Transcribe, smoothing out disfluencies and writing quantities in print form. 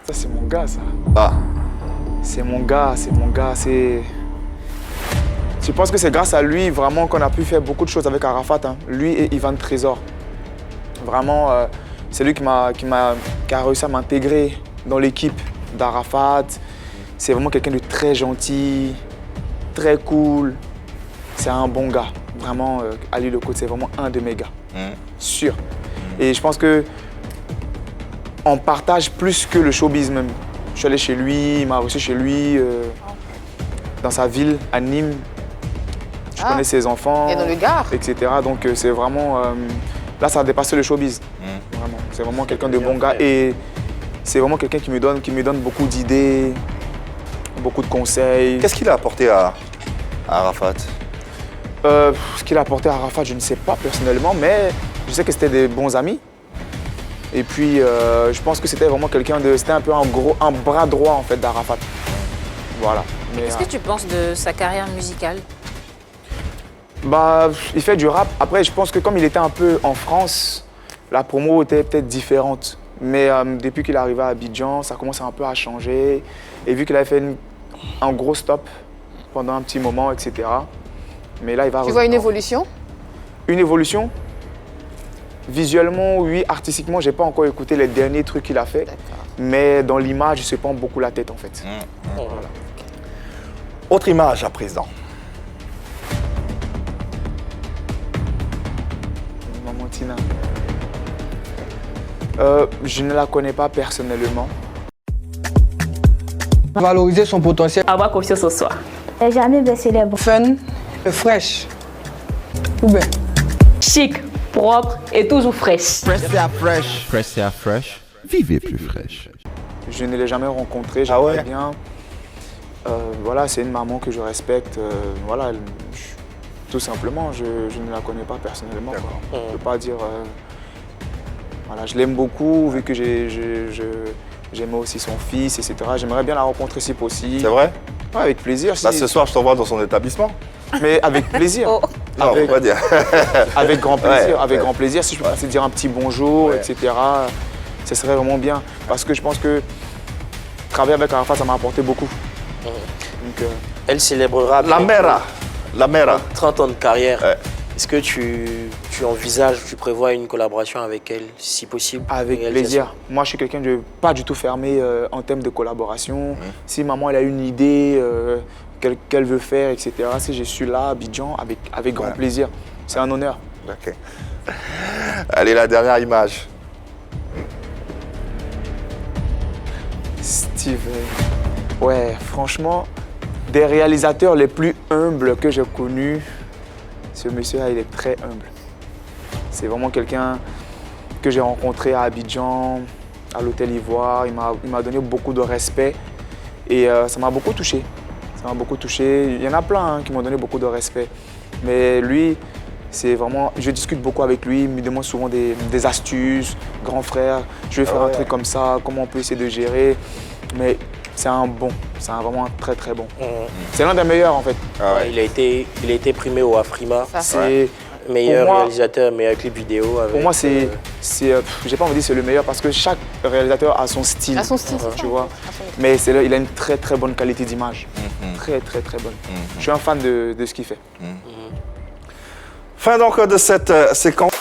Ça, c'est mon gars, ça. Ah. C'est mon gars, c'est... Je pense que c'est grâce à lui, vraiment, qu'on a pu faire beaucoup de choses avec Arafat. Hein. Lui et Ivan Trésor. Vraiment, c'est lui qui a réussi à m'intégrer dans l'équipe d'Arafat. C'est vraiment quelqu'un de très gentil, très cool. C'est un bon gars. Vraiment, Ali Lecote, c'est vraiment un de mes gars. Sûr. Et je pense que on partage plus que le showbiz même. Je suis allé chez lui, il m'a reçu chez lui, dans sa ville, à Nîmes. Je connais ses enfants, et dans le Gard, etc. Donc c'est vraiment... là, ça a dépassé le showbiz. Vraiment. C'est vraiment quelqu'un de bon gars. Et c'est vraiment quelqu'un qui me donne beaucoup d'idées, beaucoup de conseils. Qu'est-ce qu'il a apporté à Arafat? Ce qu'il a apporté à Arafat, je ne sais pas personnellement, mais je sais que c'était des bons amis. Et puis, je pense que c'était vraiment quelqu'un de... C'était un peu un bras droit, en fait, d'Arafat. Voilà. Qu'est-ce que tu penses de sa carrière musicale? Bah, il fait du rap. Après, je pense que comme il était un peu en France, la promo était peut-être différente. Mais depuis qu'il est arrivé à Abidjan, ça commence un peu à changer. Et vu qu'il avait fait un gros stop pendant un petit moment, etc. Mais là, il va... Tu vois une évolution? Une évolution? Visuellement, oui. Artistiquement, je n'ai pas encore écouté les derniers trucs qu'il a fait. Mais dans l'image, je ne se prends beaucoup la tête, en fait. Voilà. Autre image à présent. Maman Tina. Je ne la connais pas personnellement. Valoriser son potentiel. Avoir confiance en soi. Et jamais baisser les bras. Fun, fraîche. Ou bien. Chic, propre et toujours fraîche. Fresh et fresh. Vivez plus fraîche. Je ne l'ai jamais rencontrée, j'aimerais bien. Voilà, c'est une maman que je respecte. Voilà, tout simplement, je ne la connais pas personnellement. Je ne peux pas dire... voilà, je l'aime beaucoup, vu que j'aimais aussi son fils, etc. J'aimerais bien la rencontrer si possible. C'est vrai? Ouais, avec plaisir. Bah, ce soir, je t'envoie dans son établissement. Mais avec plaisir. Non, avec, on va dire. Avec grand plaisir, avec grand plaisir. Si je peux passer dire un petit bonjour, etc., ce serait vraiment bien. Parce que je pense que travailler avec Arafat, ça m'a apporté beaucoup. Donc, elle célébrera La mère. 30 ans de carrière. Est-ce que tu envisages, tu prévois une collaboration avec elle, si possible? Avec plaisir. Moi, je suis quelqu'un de pas du tout fermé en termes de collaboration. Si maman elle a une idée qu'elle veut faire, etc., si je suis là, à Abidjan, avec grand plaisir. C'est un honneur. Ok. Allez, la dernière image. Steven. Ouais, franchement, des réalisateurs les plus humbles que j'ai connus, ce monsieur-là, il est très humble. C'est vraiment quelqu'un que j'ai rencontré à Abidjan, à l'Hôtel Ivoire. Il m'a donné beaucoup de respect et ça m'a beaucoup touché. Ça m'a beaucoup touché. Il y en a plein qui m'ont donné beaucoup de respect. Mais lui, c'est vraiment... Je discute beaucoup avec lui, il me demande souvent des astuces. Grand frère, je vais faire un truc comme ça, comment on peut essayer de gérer. Mais c'est un bon, c'est vraiment un très très bon. C'est l'un des meilleurs en fait. Il a été primé au Afrima. C'est meilleur réalisateur, meilleur clip vidéo. Avec, pour moi, j'ai pas envie de dire c'est le meilleur parce que chaque réalisateur a son style. À son style, tu vois. Mais il a une très très bonne qualité d'image. Très très très bonne. Je suis un fan de ce qu'il fait. Fin donc de cette séquence.